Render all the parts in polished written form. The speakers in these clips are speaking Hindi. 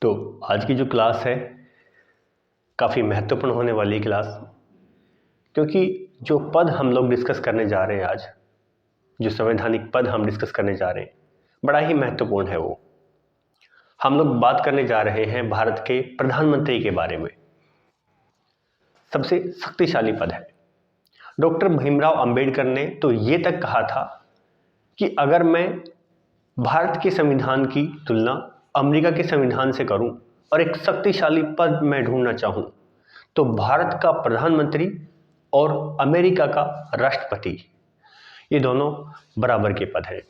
तो आज की जो क्लास है काफ़ी महत्वपूर्ण होने वाली क्लास, क्योंकि जो पद हम लोग डिस्कस करने जा रहे हैं आज, जो संवैधानिक पद हम डिस्कस करने जा रहे हैं, बड़ा ही महत्वपूर्ण है। वो हम लोग बात करने जा रहे हैं भारत के प्रधानमंत्री के बारे में। सबसे शक्तिशाली पद है। डॉक्टर भीमराव अंबेडकर ने तो ये तक कहा था कि अगर मैं भारत के संविधान की तुलना अमेरिका के संविधान से करूं और एक शक्तिशाली पद मैं ढूंढना चाहूं तो भारत का प्रधानमंत्री और अमेरिका का राष्ट्रपति, ये दोनों बराबर के पद हैं।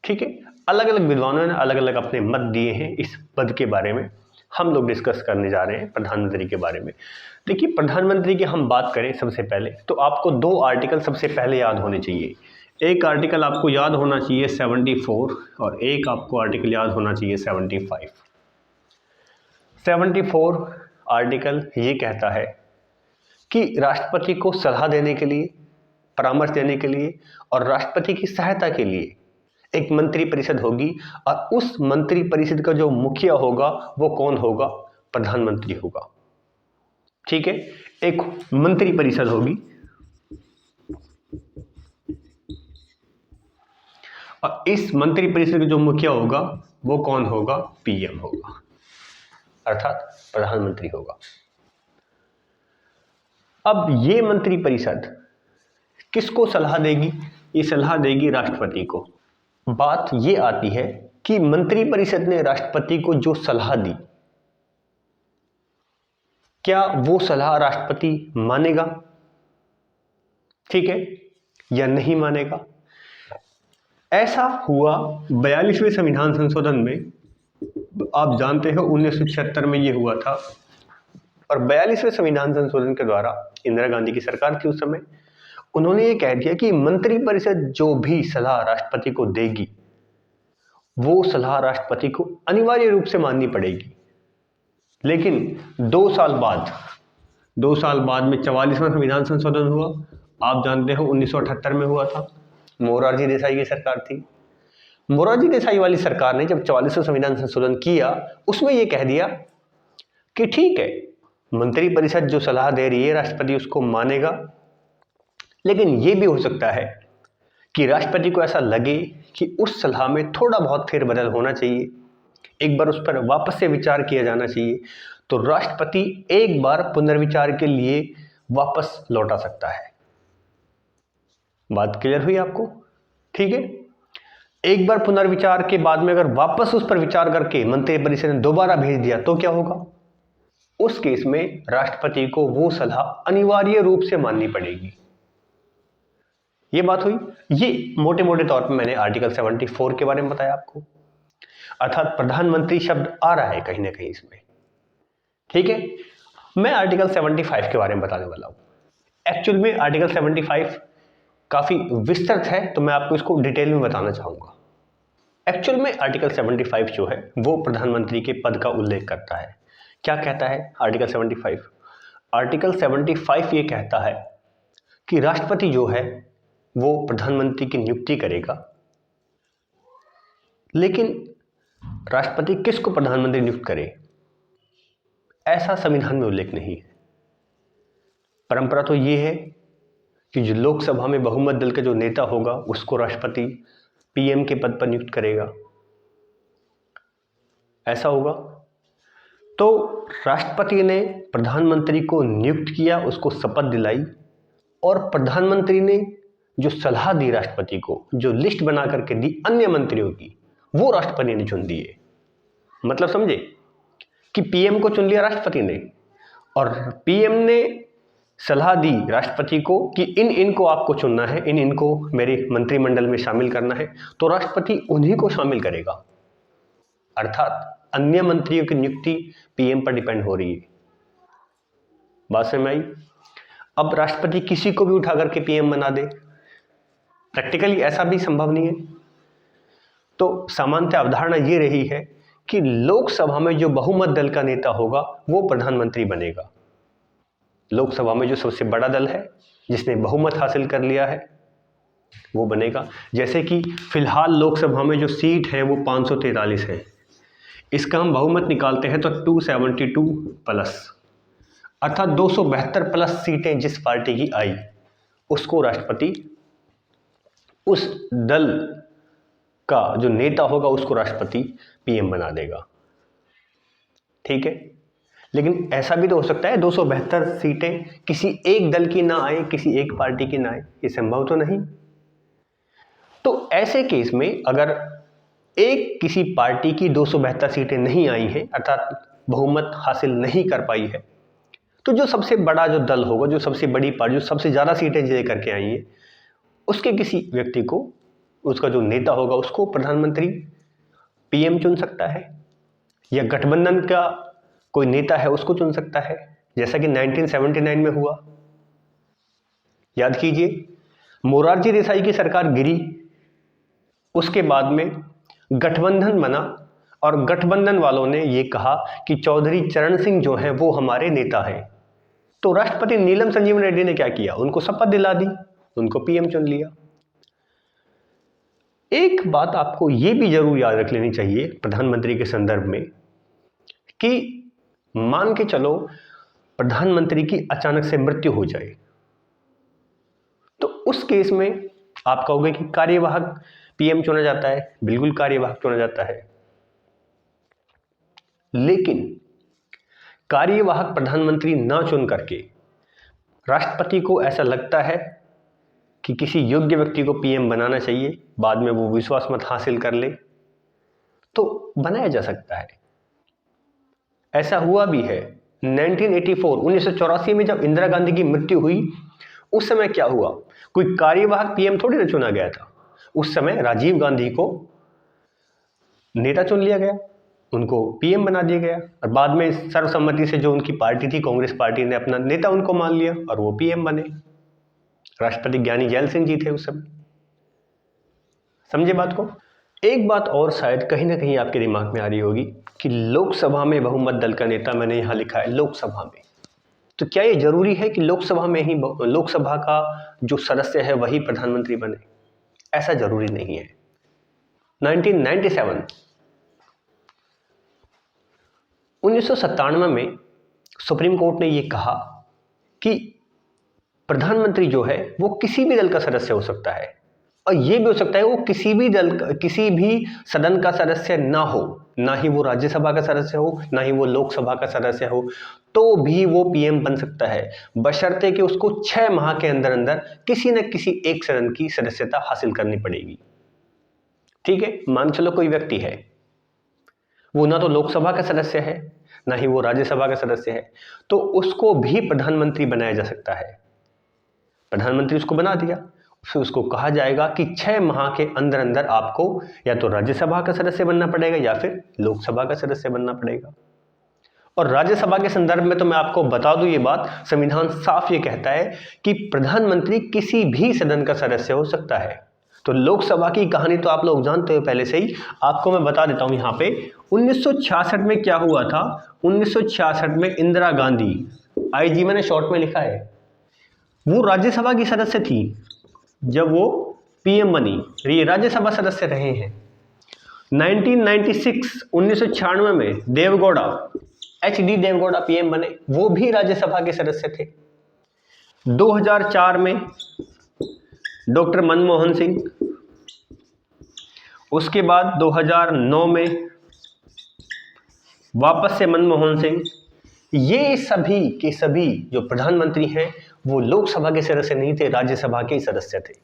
ठीक है, अलग अलग विद्वानों ने अलग अलग अपने मत दिए हैं इस पद के बारे में। हम लोग डिस्कस करने जा रहे हैं प्रधानमंत्री के बारे में। देखिए, प्रधानमंत्री की हम बात करें सबसे पहले तो आपको दो आर्टिकल सबसे पहले याद होने चाहिए। एक आर्टिकल आपको याद होना चाहिए 74 और एक आपको आर्टिकल याद होना चाहिए 75। 74 आर्टिकल ये कहता है कि राष्ट्रपति को सलाह देने के लिए, परामर्श देने के लिए और राष्ट्रपति की सहायता के लिए एक मंत्री परिषद होगी और उस मंत्री परिषद का जो मुखिया होगा वो कौन होगा? प्रधानमंत्री होगा। ठीक है, एक मंत्री परिषद होगी और इस मंत्री परिषद का जो मुखिया होगा वो कौन होगा? पीएम होगा, अर्थात प्रधानमंत्री होगा। अब ये मंत्री परिषद किसको सलाह देगी? ये सलाह देगी राष्ट्रपति को। बात ये आती है कि मंत्री परिषद ने राष्ट्रपति को जो सलाह दी, क्या वो सलाह राष्ट्रपति मानेगा? ठीक है, या नहीं मानेगा? ऐसा हुआ 42वें संविधान संशोधन में। आप जानते हो 1976 में ये हुआ था और 42वें संविधान संशोधन के द्वारा इंदिरा गांधी की सरकार थी उस समय, उन्होंने ये कह दिया कि मंत्री परिषद जो भी सलाह राष्ट्रपति को देगी वो सलाह राष्ट्रपति को अनिवार्य रूप से माननी पड़ेगी। लेकिन 2 साल बाद में 44वां संविधान संशोधन हुआ। आप जानते हो 1978 में हुआ था, मोरारजी देसाई की सरकार थी। मोरारजी देसाई वाली सरकार ने जब 44वां संविधान संशोधन किया, उसमें यह कह दिया कि ठीक है, मंत्री परिषद जो सलाह दे रही है राष्ट्रपति उसको मानेगा, लेकिन यह भी हो सकता है कि राष्ट्रपति को ऐसा लगे कि उस सलाह में थोड़ा बहुत फेरबदल होना चाहिए, एक बार उस पर वापस से विचार किया जाना चाहिए, तो राष्ट्रपति एक बार पुनर्विचार के लिए वापस लौटा सकता है। बात क्लियर हुई आपको? ठीक है, एक बार पुनर्विचार के बाद में अगर वापस उस पर विचार करके मंत्री परिषद ने दोबारा भेज दिया तो क्या होगा? उस केस में राष्ट्रपति को वो सलाह अनिवार्य रूप से माननी पड़ेगी। ये बात हुई। ये मोटे मोटे तौर पर मैंने आर्टिकल 74 के बारे में बताया आपको, अर्थात प्रधानमंत्री शब्द आ रहा है कहीं ना कहीं इसमें। ठीक है, मैं आर्टिकल 75 के बारे में बताने वाला हूं। एक्चुअल में आर्टिकल 75 काफी विस्तृत है, तो मैं आपको इसको डिटेल में बताना चाहूंगा। एक्चुअल में आर्टिकल 75 जो है वो प्रधानमंत्री के पद का उल्लेख करता है। क्या कहता है आर्टिकल 75? आर्टिकल 75 ये कहता है कि राष्ट्रपति जो है वो प्रधानमंत्री की नियुक्ति करेगा, लेकिन राष्ट्रपति किसको प्रधानमंत्री नियुक्त करे ऐसा संविधान में उल्लेख नहीं है। परंपरा तो ये है कि जो लोकसभा में बहुमत दल का जो नेता होगा उसको राष्ट्रपति पीएम के पद पर नियुक्त करेगा, ऐसा होगा। तो राष्ट्रपति ने प्रधानमंत्री को नियुक्त किया, उसको शपथ दिलाई और प्रधानमंत्री ने जो सलाह दी राष्ट्रपति को, जो लिस्ट बना करके दी अन्य मंत्रियों की, वो राष्ट्रपति ने चुन दिए। मतलब समझे कि पीएम को चुन लिया राष्ट्रपति ने और पीएम ने सलाह दी राष्ट्रपति को कि इनको आपको चुनना है, इनको मेरे मंत्रिमंडल में शामिल करना है, तो राष्ट्रपति उन्हीं को शामिल करेगा। अर्थात अन्य मंत्रियों की नियुक्ति पीएम पर डिपेंड हो रही है। बात समझ में आई? अब राष्ट्रपति किसी को भी उठा करके पीएम बना दे, प्रैक्टिकली ऐसा भी संभव नहीं है। तो सामान्य अवधारणा ये रही है कि लोकसभा में जो बहुमत दल का नेता होगा वो प्रधानमंत्री बनेगा। लोकसभा में जो सबसे बड़ा दल है जिसने बहुमत हासिल कर लिया है वो बनेगा। जैसे कि फिलहाल लोकसभा में जो सीट है वो 543 है। इसका हम बहुमत निकालते हैं तो 272 प्लस, अर्थात 272 प्लस सीटें जिस पार्टी की आई उसको राष्ट्रपति, उस दल का जो नेता होगा उसको राष्ट्रपति पीएम बना देगा। ठीक है, लेकिन ऐसा भी तो हो सकता है 272 सीटें किसी एक दल की ना आए, किसी एक पार्टी की ना आए, ये संभव तो नहीं। तो ऐसे केस में अगर एक किसी पार्टी की 272 सीटें नहीं आई हैं, अर्थात बहुमत हासिल नहीं कर पाई है, तो जो सबसे बड़ा जो दल होगा, जो सबसे बड़ी पार्टी, जो सबसे ज़्यादा सीटें लेकर के आई है, उसके किसी व्यक्ति को, उसका जो नेता होगा उसको प्रधानमंत्री पीएम चुन सकता है, या गठबंधन का कोई नेता है उसको चुन सकता है, जैसा कि 1979 में हुआ। याद कीजिए, मोरारजी देसाई की सरकार गिरी, उसके बाद में गठबंधन बना और गठबंधन वालों ने ये कहा कि चौधरी चरण सिंह जो है वो हमारे नेता हैं। तो राष्ट्रपति नीलम संजीवन रेड्डी ने क्या किया, उनको शपथ दिला दी, उनको पीएम चुन लिया। एक बात आपको ये भी जरूर याद रख लेनी चाहिए प्रधानमंत्री के संदर्भ में कि मान के चलो प्रधानमंत्री की अचानक से मृत्यु हो जाए, तो उस केस में आप कहोगे कि कार्यवाहक पीएम चुना जाता है, बिल्कुल कार्यवाहक चुना जाता है, लेकिन कार्यवाहक प्रधानमंत्री ना चुन करके राष्ट्रपति को ऐसा लगता है कि किसी योग्य व्यक्ति को पीएम बनाना चाहिए, बाद में वो विश्वास मत हासिल कर ले, तो बनाया जा सकता है। ऐसा हुआ भी है 1984 में जब इंदिरा गांधी की मृत्यु हुई, उस समय क्या हुआ, कोई कार्यवाहक पीएम थोड़ी ना चुना गया था, उस समय राजीव गांधी को नेता चुन लिया गया, उनको पीएम बना दिया गया, और बाद में सर्वसम्मति से जो उनकी पार्टी थी कांग्रेस पार्टी ने अपना नेता उनको मान लिया और वो पीएम बने। राष्ट्रपति ज्ञानी जैल सिंह जी थे उस समय। समझे बात को। एक बात और शायद कहीं ना कहीं आपके दिमाग में आ रही होगी कि लोकसभा में बहुमत दल का नेता, मैंने यहां लिखा है लोकसभा में, तो क्या ये जरूरी है कि लोकसभा में ही लोकसभा का जो सदस्य है वही प्रधानमंत्री बने? ऐसा जरूरी नहीं है। 1997 में सुप्रीम कोर्ट ने यह कहा कि प्रधानमंत्री जो है वो किसी भी दल का सदस्य हो सकता है, और ये भी हो सकता है वो किसी भी सदन का सदस्य ना हो, ना ही वो राज्यसभा का सदस्य हो, ना ही वो लोकसभा का सदस्य हो, तो भी वो पीएम बन सकता है, बशर्ते कि उसको 6 माह के अंदर अंदर किसी न किसी एक सदन की सदस्यता हासिल करनी पड़ेगी। ठीक है, मान चलो कोई व्यक्ति है, वो ना तो लोकसभा का सदस्य है, ना ही वो राज्यसभा का सदस्य है, तो उसको भी प्रधानमंत्री बनाया जा सकता है। प्रधानमंत्री उसको बना दिया, फिर उसको कहा जाएगा कि 6 माह के अंदर अंदर आपको या तो राज्यसभा का सदस्य बनना पड़ेगा या फिर लोकसभा का सदस्य बनना पड़ेगा। और राज्यसभा के संदर्भ में तो मैं आपको बता दूं ये बात, संविधान साफ ये कहता है कि प्रधानमंत्री किसी भी सदन का सदस्य हो सकता है। तो लोकसभा की कहानी तो आप लोग जानते हो पहले से ही, आपको मैं बता देता हूं यहाँ पे। 1966 में क्या हुआ था, 1966 में इंदिरा गांधी, आईजी मैंने शॉर्ट में लिखा है, वो राज्यसभा की सदस्य थी जब वो पीएम बनी, ये राज्यसभा सदस्य रहे हैं। 1996 में देवगौड़ा, HD देवगौड़ा पीएम बने, वो भी राज्यसभा के सदस्य थे। 2004 में डॉक्टर मनमोहन सिंह, उसके बाद 2009 में वापस से मनमोहन सिंह, ये सभी के सभी जो प्रधानमंत्री हैं वो लोकसभा के सदस्य नहीं थे, राज्यसभा के सदस्य थे।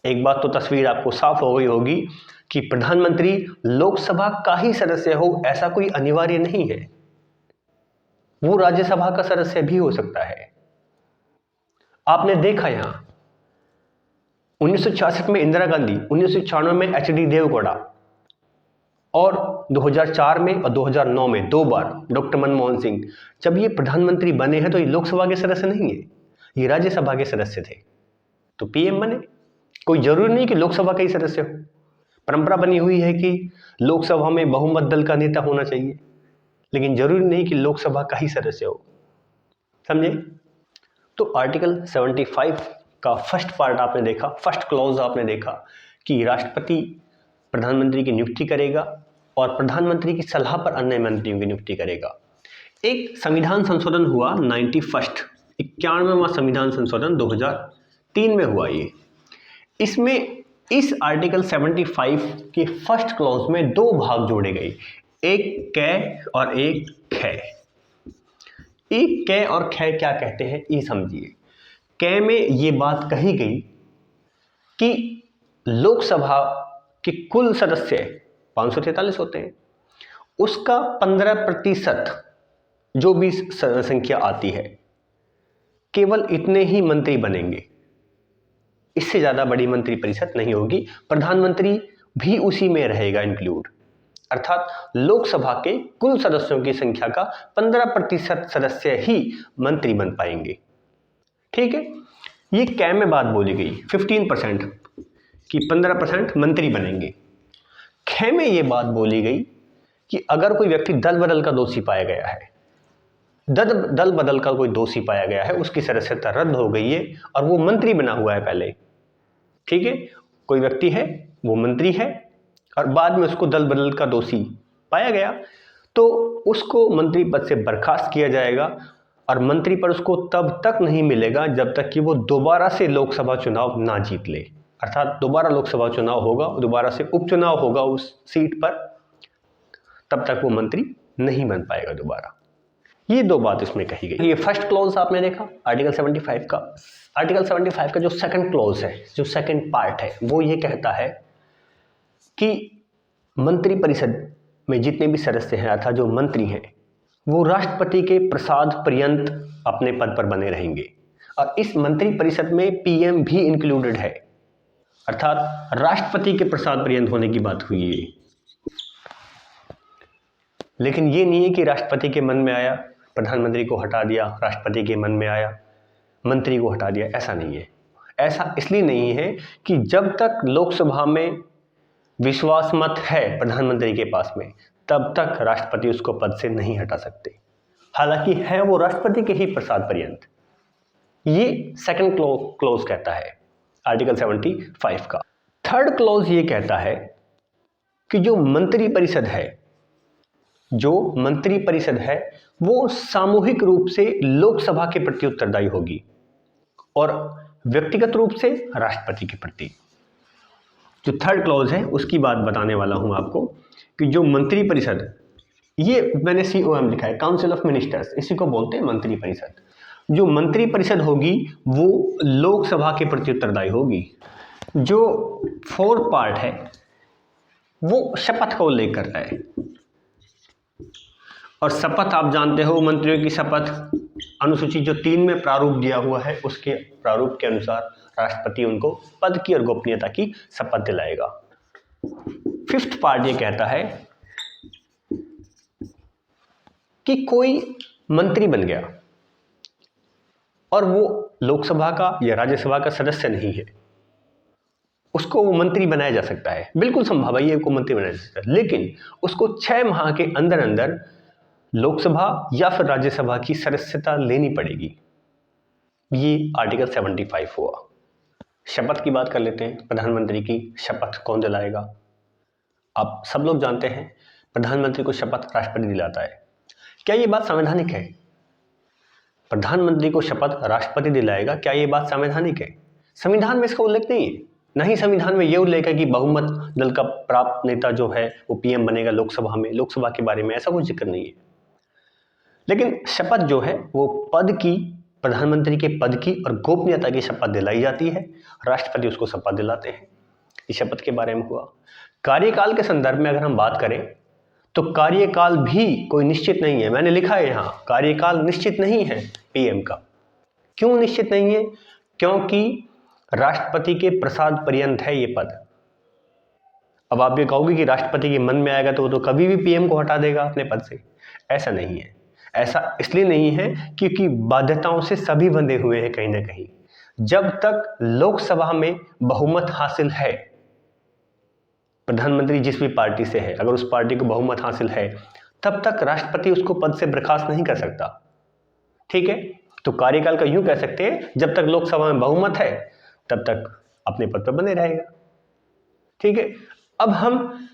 एक बात तो तस्वीर आपको साफ हो गई होगी कि प्रधानमंत्री लोकसभा का ही सदस्य हो ऐसा कोई अनिवार्य नहीं है, वो राज्यसभा का सदस्य भी हो सकता है। आपने देखा यहां 1966 में इंदिरा गांधी, 1996 में HD देवगौड़ा, और 2004 में और 2009 में 2 बार डॉक्टर मनमोहन सिंह। जब ये प्रधानमंत्री बने हैं तो ये लोकसभा के सदस्य नहीं है, ये राज्यसभा के सदस्य थे, तो पीएम बने। कोई जरूरी नहीं कि लोकसभा का ही सदस्य हो। परंपरा बनी हुई है कि लोकसभा में बहुमत दल का नेता होना चाहिए, लेकिन जरूरी नहीं कि लोकसभा का ही सदस्य हो। समझे। तो आर्टिकल 75 का फर्स्ट पार्ट आपने देखा, फर्स्ट क्लॉज आपने देखा कि राष्ट्रपति प्रधानमंत्री की नियुक्ति करेगा और प्रधानमंत्री की सलाह पर अन्य मंत्रियों की नियुक्ति करेगा। एक संविधान संशोधन हुआ 91वां संविधान संशोधन 2003 में हुआ ये। इसमें इस आर्टिकल 75 के फर्स्ट क्लॉज में दो भाग जोड़े गए, एक कै और एक खे। एक कै और खे क्या कहते हैं ये समझिए। कै में ये बात कही गई कि लोकसभा के कुल सदस्य 543 होते हैं, उसका 15% जो भी संख्या आती है, केवल इतने ही मंत्री बनेंगे, इससे ज्यादा बड़ी मंत्री परिषद नहीं होगी। प्रधानमंत्री भी उसी में रहेगा इंक्लूड, अर्थात लोकसभा के कुल सदस्यों की संख्या का 15% सदस्य ही मंत्री बन पाएंगे। ठीक है, ये कै में बात बोली गई 15% कि 15% मंत्री बनेंगे। खे में ये बात बोली गई कि अगर कोई व्यक्ति दल बदल का दोषी पाया गया है, दल बदल का कोई दोषी पाया गया है, उसकी सदस्यता रद्द हो गई है और वो मंत्री बना हुआ है पहले, ठीक है, कोई व्यक्ति है वो मंत्री है और बाद में उसको दल बदल का दोषी पाया गया, तो उसको मंत्री पद से बर्खास्त किया जाएगा और मंत्री पद उसको तब तक नहीं मिलेगा जब तक कि वो दोबारा से लोकसभा चुनाव ना जीत ले। अर्थात दोबारा लोकसभा चुनाव होगा, दोबारा से उपचुनाव होगा उस सीट पर, तब तक वो मंत्री नहीं बन पाएगा दोबारा। ये दो बात इसमें कही गई। ये फर्स्ट क्लॉज आपने देखा आर्टिकल 75 का। आर्टिकल 75 का जो सेकंड क्लॉज है, जो सेकंड पार्ट है, वो ये कहता है कि मंत्री परिषद में जितने भी सदस्य हैं अर्थात जो मंत्री हैं, वो राष्ट्रपति के प्रसाद पर्यंत अपने पद पर बने रहेंगे और इस मंत्री परिषद में पीएम भी इंक्लूडेड है, अर्थात राष्ट्रपति के प्रसाद पर्यंत होने की बात हुई है। लेकिन ये नहीं है कि राष्ट्रपति के मन में आया प्रधानमंत्री को हटा दिया, राष्ट्रपति के मन में आया मंत्री को हटा दिया, ऐसा नहीं है। ऐसा इसलिए नहीं है कि जब तक लोकसभा में विश्वास मत है प्रधानमंत्री के पास में, तब तक राष्ट्रपति उसको पद से नहीं हटा सकते, हालांकि है वो राष्ट्रपति के ही प्रसाद पर्यंत। ये सेकंड क्लॉज कहता है आर्टिकल 75 का। थर्ड क्लॉज ये कहता है कि जो मंत्री परिषद है वो सामूहिक रूप से लोकसभा के प्रति उत्तरदायी होगी और व्यक्तिगत रूप से राष्ट्रपति के प्रति। जो थर्ड क्लॉज है उसकी बात बताने वाला हूं आपको कि जो मंत्री परिषद, ये मैंने COM लिखा है, काउंसिल ऑफ मिनिस्टर्स, इसी को बोलते हैं मंत्री परिषद। जो मंत्री परिषद होगी वो लोकसभा के प्रति उत्तरदायी होगी। जो फोर्थ पार्ट है वो शपथ का उल्लेख करता है और शपथ आप जानते हो, मंत्रियों की शपथ अनुसूची जो 3 में प्रारूप दिया हुआ है, उसके प्रारूप के अनुसार राष्ट्रपति उनको पद की और गोपनीयता की शपथ दिलाएगा। फिफ्थ पार्ट ये कहता है कि कोई मंत्री बन गया और वो लोकसभा का या राज्यसभा का सदस्य नहीं है, उसको वो मंत्री बनाया जा सकता है, बिल्कुल संभव है ये को मंत्री बनाया जा सकता है, लेकिन उसको 6 माह के अंदर अंदर लोकसभा या फिर राज्यसभा की सदस्यता लेनी पड़ेगी। ये आर्टिकल 75 हुआ। शपथ की बात कर लेते हैं। प्रधानमंत्री की शपथ कौन दिलाएगा? आप सब लोग जानते हैं प्रधानमंत्री को शपथ राष्ट्रपति दिलाता है। क्या ये बात संवैधानिक है? प्रधानमंत्री को शपथ राष्ट्रपति दिलाएगा, क्या ये बात संवैधानिक है? संविधान में इसका उल्लेख नहीं है। नहीं संविधान में यह उल्लेख है कि बहुमत दल का प्राप्त नेता जो है वो पीएम बनेगा लोकसभा में, लोकसभा के बारे में ऐसा कुछ जिक्र नहीं है। लेकिन शपथ जो है वो पद की, प्रधानमंत्री के पद की और गोपनीयता की शपथ दिलाई जाती है, राष्ट्रपति उसको शपथ दिलाते हैं। इस शपथ के बारे में हुआ। कार्यकाल के संदर्भ में अगर हम बात करें तो कार्यकाल भी कोई निश्चित नहीं है। मैंने लिखा है यहाँ कार्यकाल निश्चित नहीं है पीएम का। क्यों निश्चित नहीं है? क्योंकि राष्ट्रपति के प्रसाद पर्यंत है ये पद। अब आप ये कहोगे कि राष्ट्रपति के मन में आएगा तो वो तो कभी भी पीएम को हटा देगा अपने पद से। ऐसा नहीं है। ऐसा इसलिए नहीं है क्योंकि बाध्यताओं से सभी बंधे हुए हैं कहीं ना कहीं। जब तक लोकसभा में बहुमत हासिल है, प्रधानमंत्री जिस भी पार्टी से है, अगर उस पार्टी को बहुमत हासिल है, तब तक राष्ट्रपति उसको पद से बर्खास्त नहीं कर सकता। ठीक है, तो कार्यकाल का यूं कह सकते हैं जब तक लोकसभा में बहुमत है तब तक अपने पद पर बने रहेगा। ठीक है, अब हम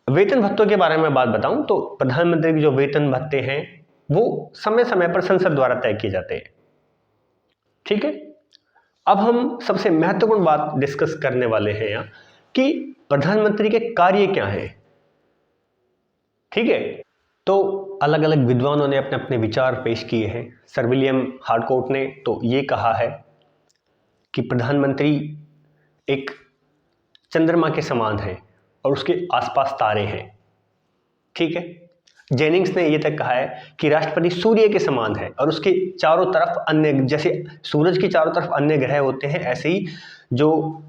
वेतन भत्तों के बारे में बात बताऊं तो प्रधानमंत्री के जो वेतन भत्ते हैं वो समय समय पर संसद द्वारा तय किए जाते हैं। ठीक है, अब हम सबसे महत्वपूर्ण बात डिस्कस करने वाले हैं यहाँ कि प्रधानमंत्री के कार्य क्या हैं। ठीक है, तो अलग अलग विद्वानों ने अपने अपने विचार पेश किए हैं। सर विलियम हार्डकोर्ट ने तो ये कहा है कि प्रधानमंत्री एक चंद्रमा के समान है और उसके आसपास तारे हैं। ठीक है, जेनिंग्स ने यह तक कहा है कि राष्ट्रपति सूर्य के समान है और उसके चारों तरफ अन्य, जैसे सूरज के चारों तरफ अन्य ग्रह होते हैं, ऐसे ही जो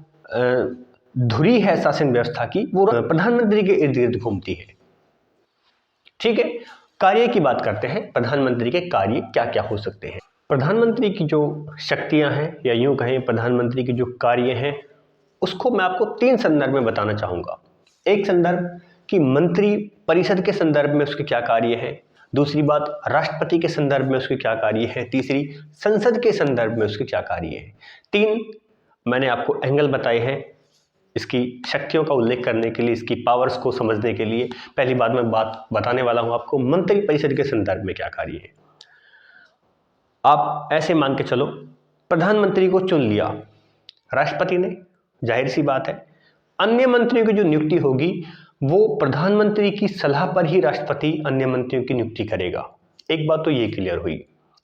धुरी है शासन व्यवस्था की वो प्रधानमंत्री के इर्द गिर्द घूमती है। ठीक है, कार्य की बात करते हैं। प्रधानमंत्री के कार्य क्या क्या हो सकते हैं। प्रधानमंत्री की जो शक्तियां हैं या यूं कहें प्रधानमंत्री के जो कार्य हैं उसको मैं आपको 3 संदर्भ में बताना चाहूंगा। एक संदर्भ कि मंत्री परिषद के संदर्भ में उसके क्या कार्य है, दूसरी बात राष्ट्रपति के संदर्भ में उसके क्या कार्य है, तीसरी संसद के संदर्भ में उसके क्या कार्य है। 3 मैंने आपको एंगल बताए हैं इसकी शक्तियों का उल्लेख करने के लिए, इसकी पावर्स को समझने के लिए। पहली बात मैं बात बताने वाला हूं आपको मंत्री परिषद के संदर्भ में क्या कार्य है। आप ऐसे मान के चलो, प्रधानमंत्री को चुन लिया राष्ट्रपति ने, जाहिर सी बात है अन्य मंत्रियों की जो नियुक्ति होगी वो प्रधानमंत्री की सलाह पर ही राष्ट्रपति अन्य मंत्रियों की नियुक्ति करेगा। एक बात तो ये क्लियर हुई,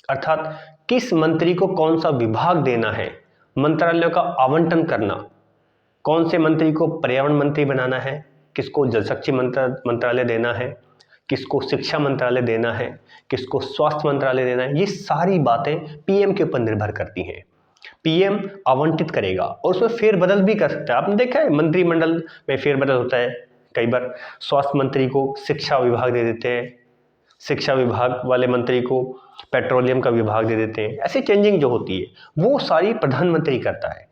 अर्थात किस मंत्री को कौन सा विभाग देना है, मंत्रालयों का आवंटन करना, कौन से मंत्री को पर्यावरण मंत्री बनाना है, किसको जल शक्ति मंत्रालय देना है, किसको शिक्षा मंत्रालय देना है, किसको स्वास्थ्य मंत्रालय देना है, ये सारी बातें पीएम के ऊपर निर्भर करती हैं। पीएम आवंटित करेगा और उसमें फेरबदल भी कर सकता है। आपने देखा है मंत्रिमंडल में फेरबदल होता है कई बार। स्वास्थ्य मंत्री को शिक्षा विभाग दे देते हैं, शिक्षा विभाग वाले मंत्री को पेट्रोलियम का विभाग दे देते हैं। ऐसी चेंजिंग जो होती है वो सारी प्रधानमंत्री करता है।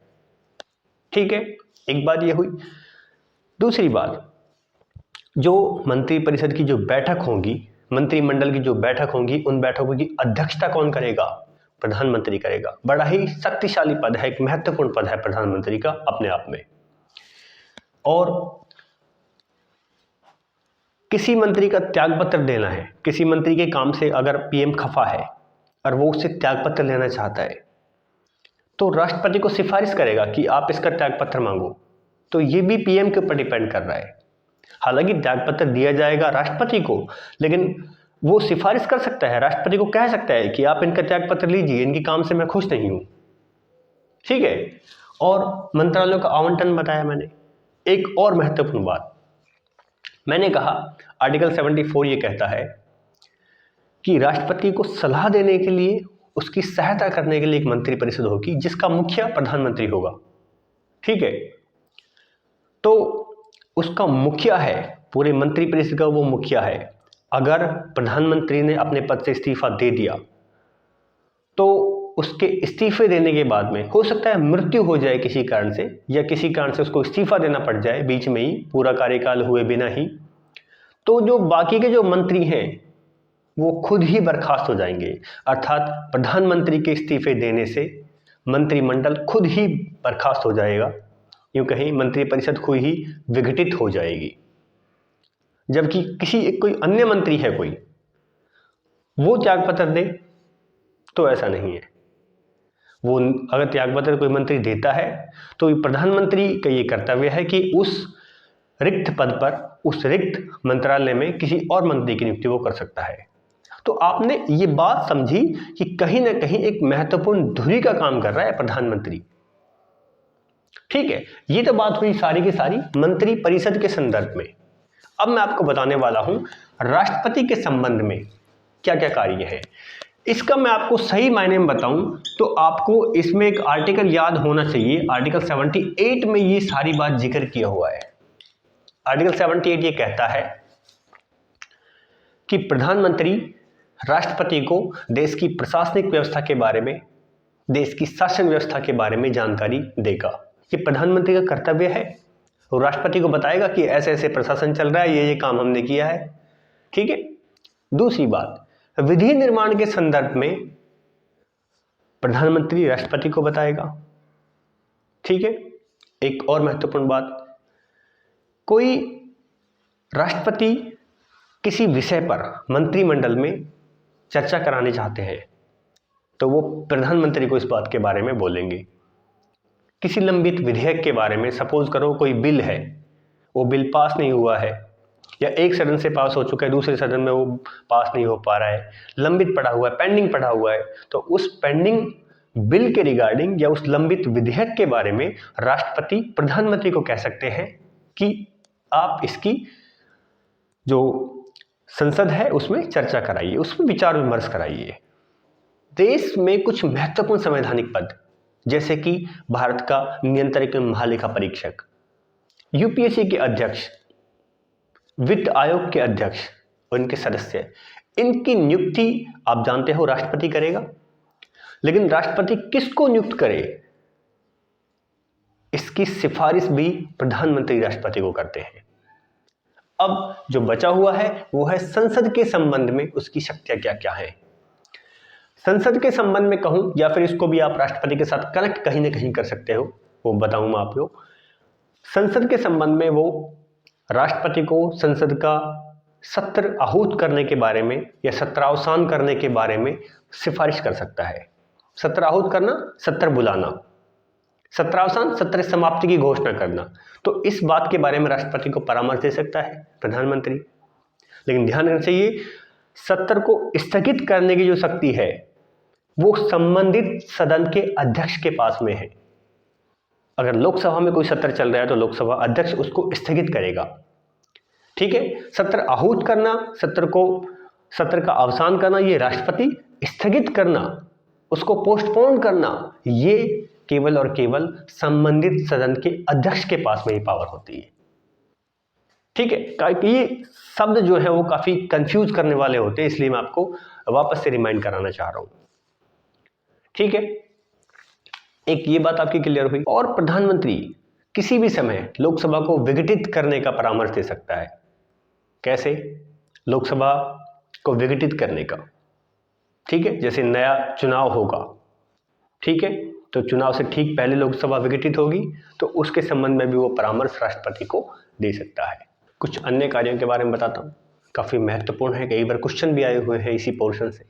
ठीक है, एक बात ये हुई। दूसरी बात, जो मंत्रिपरिषद की जो बैठक होगी, मंत्रिमंडल की जो बैठक होगी, उन बैठकों की अध्यक्षता कौन करेगा? प्रधानमंत्री करेगा। बड़ा ही शक्तिशाली पद है, एक महत्वपूर्ण पद है प्रधानमंत्री का अपने आप में। और किसी मंत्री का त्यागपत्र देना है, किसी मंत्री के काम से अगर पीएम खफा है और वो उससे त्यागपत्र लेना चाहता है तो राष्ट्रपति को सिफारिश करेगा कि आप इसका त्यागपत्र मांगो। तो ये भी पीएम के ऊपर डिपेंड कर रहा है। हालांकि त्यागपत्र दिया जाएगा राष्ट्रपति को, लेकिन वो सिफारिश कर सकता है, राष्ट्रपति को कह सकता है कि आप इनका त्यागपत्र लीजिए, इनके काम से मैं खुश नहीं हूं। ठीक है, और मंत्रालयों का आवंटन बताया मैंने। एक और महत्वपूर्ण बात मैंने कहा, आर्टिकल 74 ये कहता है कि राष्ट्रपति को सलाह देने के लिए, उसकी सहायता करने के लिए एक मंत्रिपरिषद होगी जिसका मुखिया प्रधानमंत्री होगा। ठीक है, तो उसका मुखिया है, पूरे मंत्रिपरिषद का वो मुखिया है। अगर प्रधानमंत्री ने अपने पद से इस्तीफा दे दिया तो उसके इस्तीफे देने के बाद में हो सकता है मृत्यु हो जाए किसी कारण से, या किसी कारण से उसको इस्तीफा देना पड़ जाए बीच में ही, पूरा कार्यकाल हुए बिना ही, तो जो बाकी के जो मंत्री हैं वो खुद ही बर्खास्त हो जाएंगे। अर्थात प्रधानमंत्री के इस्तीफे देने से मंत्रिमंडल खुद ही बर्खास्त हो जाएगा, यूं कहीं मंत्रिपरिषद खुद ही विघटित हो जाएगी। जबकि कोई अन्य मंत्री है कोई, वो त्यागपत्र दे तो ऐसा नहीं है। वो अगर त्यागपत्र कोई मंत्री देता है तो प्रधानमंत्री का ये कर्तव्य है कि उस रिक्त पद पर, उस रिक्त मंत्रालय में किसी और मंत्री की नियुक्ति वो कर सकता है। तो आपने ये बात समझी कि कहीं ना कहीं एक महत्वपूर्ण धुरी का काम कर रहा है प्रधानमंत्री। ठीक है, ये तो बात हुई सारी की सारी मंत्री परिषद के संदर्भ में। अब मैं आपको बताने वाला हूं राष्ट्रपति के संबंध में क्या क्या कार्य है। इसका मैं आपको सही मायने में बताऊं तो आपको इसमें एक आर्टिकल याद होना चाहिए। आर्टिकल 78 में ये सारी बात जिक्र किया हुआ है। आर्टिकल 78 ये कहता है कि प्रधानमंत्री राष्ट्रपति को देश की प्रशासनिक व्यवस्था के बारे में, देश की शासन व्यवस्था के बारे में जानकारी देगा। ये प्रधानमंत्री का कर्तव्य है। वो राष्ट्रपति को बताएगा कि ऐसे ऐसे प्रशासन चल रहा है, ये काम हमने किया है। ठीक है, दूसरी बात, विधि निर्माण के संदर्भ में प्रधानमंत्री राष्ट्रपति को बताएगा। ठीक है, एक और महत्वपूर्ण बात, कोई राष्ट्रपति किसी विषय पर मंत्रिमंडल में चर्चा कराने चाहते हैं तो वो प्रधानमंत्री को इस बात के बारे में बोलेंगे। किसी लंबित विधेयक के बारे में, सपोज करो कोई बिल है, वो बिल पास नहीं हुआ है या एक सदन से पास हो चुका है, दूसरे सदन में वो पास नहीं हो पा रहा है, लंबित पड़ा हुआ है, पेंडिंग पड़ा हुआ है, तो उस पेंडिंग बिल के रिगार्डिंग या उस लंबित विधेयक के बारे में राष्ट्रपति प्रधानमंत्री को कह सकते हैं कि आप इसकी जो संसद है उसमें चर्चा कराइए, उसमें विचार विमर्श कराइए। देश में कुछ महत्वपूर्ण संवैधानिक पद जैसे कि भारत का नियंत्रक महालेखा परीक्षक, यूपीएससी के अध्यक्ष, वित्त आयोग के अध्यक्ष और इनके सदस्य, इनकी नियुक्ति आप जानते हो राष्ट्रपति करेगा। लेकिन राष्ट्रपति किसको नियुक्त करे, इसकी सिफारिश भी प्रधानमंत्री राष्ट्रपति को करते हैं। अब जो बचा हुआ है वो है संसद के संबंध में उसकी शक्तियां क्या क्या है। संसद के संबंध में कहूं या फिर इसको भी आप राष्ट्रपति के साथ कनेक्ट कहीं ना कहीं कर सकते हो, वो बताऊंगा आपको। संसद के संबंध में वो राष्ट्रपति को संसद का सत्र आहूत करने के बारे में या सत्रावसान करने के बारे में सिफारिश कर सकता है। सत्र आहूत करना, सत्र बुलाना, सत्रावसान सत्र समाप्ति की घोषणा करना, तो इस बात के बारे में राष्ट्रपति को परामर्श दे सकता है प्रधानमंत्री। लेकिन ध्यान रखना चाहिए, सत्र को स्थगित करने की जो शक्ति है वो संबंधित सदन के अध्यक्ष के पास में है। अगर लोकसभा में कोई सत्र चल रहा है तो लोकसभा अध्यक्ष उसको स्थगित करेगा, ठीक है। सत्र आहूत करना, सत्र का अवसान करना, ये राष्ट्रपति, स्थगित करना, उसको पोस्टपोन करना, ये केवल और केवल संबंधित सदन के अध्यक्ष के पास में ही पावर होती है, ठीक है। ये शब्द जो है वो काफी कंफ्यूज करने वाले होते हैं, इसलिए मैं आपको वापस से रिमाइंड कराना चाह रहा हूं, ठीक है। एक ये बात आपकी क्लियर हुई। और प्रधानमंत्री किसी भी समय लोकसभा को विघटित करने का परामर्श दे सकता है। कैसे? लोकसभा को विघटित करने का, ठीक है। जैसे नया चुनाव होगा, ठीक है, तो चुनाव से ठीक पहले लोकसभा विघटित होगी तो उसके संबंध में भी वो परामर्श राष्ट्रपति को दे सकता है। कुछ अन्य कार्यों के बारे में बताता हूँ, काफी महत्वपूर्ण है, कई बार क्वेश्चन भी आए हुए हैं इसी पोर्शन से,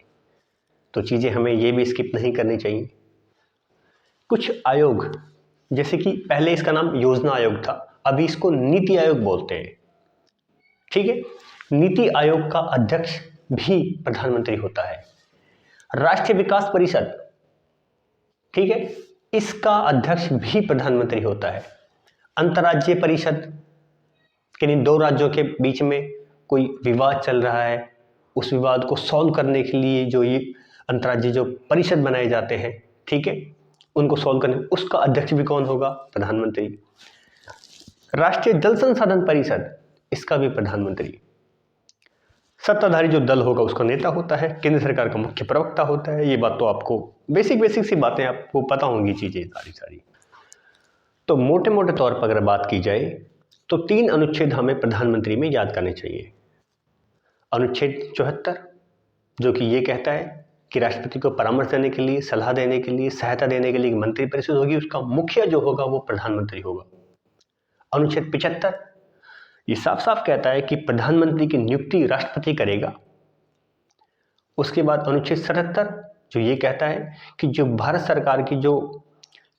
तो चीजें हमें ये भी स्किप नहीं करनी चाहिए। कुछ आयोग, जैसे कि पहले इसका नाम योजना आयोग था, अभी इसको नीति आयोग बोलते हैं, ठीक है। नीति आयोग का अध्यक्ष भी प्रधानमंत्री होता है। राष्ट्रीय विकास परिषद, ठीक है, इसका अध्यक्ष भी प्रधानमंत्री होता है। अंतर्राज्यीय परिषद, यानी दो राज्यों के बीच में कोई विवाद चल रहा है, उस विवाद को सॉल्व करने के लिए जो ये अंतर्राज्यीय जो परिषद बनाए जाते हैं, ठीक है, उनको सॉल्व करने, उसका अध्यक्ष भी कौन होगा? प्रधानमंत्री। राष्ट्रीय जल संसाधन परिषद, इसका भी प्रधानमंत्री। सत्ताधारी जो दल होगा उसका नेता होता है, केंद्र सरकार का मुख्य प्रवक्ता होता है। ये बात तो आपको बेसिक सी बातें आपको पता होंगी, चीजें सारी। तो मोटे मोटे तौर पर अगर बात की जाए तो 3 अनुच्छेद हमें प्रधानमंत्री में याद करने चाहिए। अनुच्छेद 74 जो कि ये कहता है कि राष्ट्रपति को परामर्श देने के लिए, सलाह देने के लिए, सहायता देने के लिए मंत्रिपरिषद होगी, उसका मुखिया जो होगा वो प्रधानमंत्री होगा। अनुच्छेद 75 ये साफ साफ कहता है कि प्रधानमंत्री की नियुक्ति राष्ट्रपति करेगा। उसके बाद अनुच्छेद 77 जो ये कहता है कि जो भारत सरकार की जो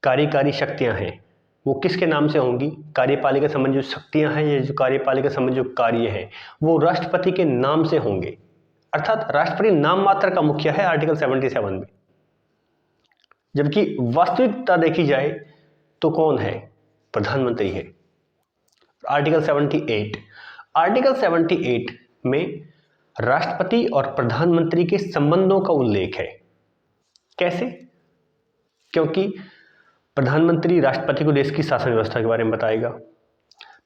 कार्यकारी शक्तियां हैं वो किसके नाम से होंगी? कार्यपालिका संबंधी जो शक्तियां हैं, ये जो कार्यपालिका संबंधी जो कार्य है वो राष्ट्रपति के नाम से होंगे। अर्थात राष्ट्रपति नाम मात्र का मुखिया है आर्टिकल 77 में, जबकि वास्तविकता देखी जाए तो कौन है? प्रधानमंत्री है। आर्टिकल 78 में राष्ट्रपति और प्रधानमंत्री के संबंधों का उल्लेख है। कैसे? क्योंकि प्रधानमंत्री राष्ट्रपति को देश की शासन व्यवस्था के बारे में बताएगा,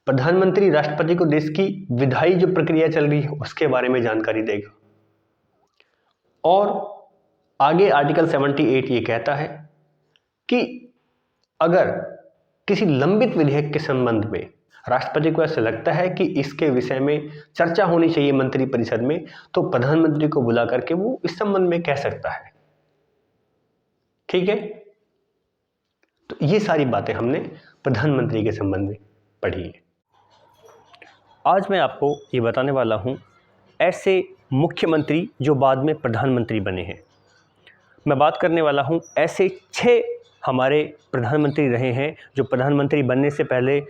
प्रधानमंत्री राष्ट्रपति को देश की विधायी जो प्रक्रिया चल रही है उसके बारे में जानकारी देगा। और आगे आर्टिकल 78 ये कहता है कि अगर किसी लंबित विधेयक के संबंध में राष्ट्रपति को ऐसा लगता है कि इसके विषय में चर्चा होनी चाहिए मंत्रिपरिषद में, तो प्रधानमंत्री को बुला करके वो इस संबंध में कह सकता है, ठीक है। तो ये सारी बातें हमने प्रधानमंत्री के संबंध में पढ़ी है। आज मैं आपको ये बताने वाला हूँ ऐसे मुख्यमंत्री जो बाद में प्रधानमंत्री बने हैं। मैं बात करने वाला हूँ ऐसे 6 हमारे प्रधानमंत्री रहे हैं जो प्रधानमंत्री बनने से पहले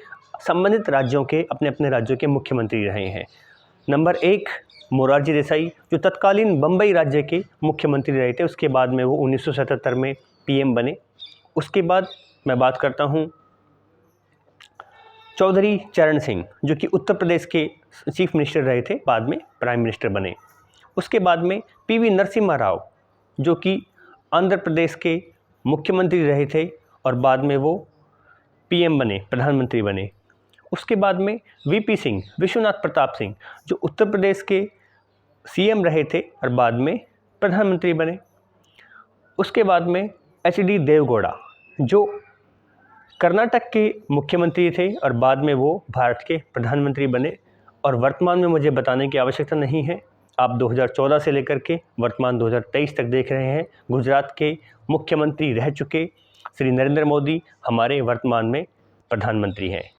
संबंधित राज्यों के अपने अपने राज्यों के मुख्यमंत्री रहे हैं। नंबर 1 मोरारजी देसाई, जो तत्कालीन बम्बई राज्य के मुख्यमंत्री रहे थे। उसके बाद में वो 1977 में पीएम बने। उसके बाद मैं बात करता हूँ चौधरी चरण सिंह, जो कि उत्तर प्रदेश के चीफ मिनिस्टर रहे थे, बाद में प्राइम मिनिस्टर बने। उसके बाद में पीवी नरसिम्हा राव, जो कि आंध्र प्रदेश के मुख्यमंत्री रहे थे और बाद में वो पीएम बने, प्रधानमंत्री बने। उसके बाद में वीपी सिंह, विश्वनाथ प्रताप सिंह, जो उत्तर प्रदेश के सीएम रहे थे और बाद में प्रधानमंत्री बने। उसके बाद में एचडी देवगौड़ा, जो कर्नाटक के मुख्यमंत्री थे और बाद में वो भारत के प्रधानमंत्री बने। और वर्तमान में मुझे बताने की आवश्यकता नहीं है, आप 2014 से लेकर के वर्तमान 2023 तक देख रहे हैं। गुजरात के मुख्यमंत्री रह चुके श्री नरेंद्र मोदी हमारे वर्तमान में प्रधानमंत्री हैं।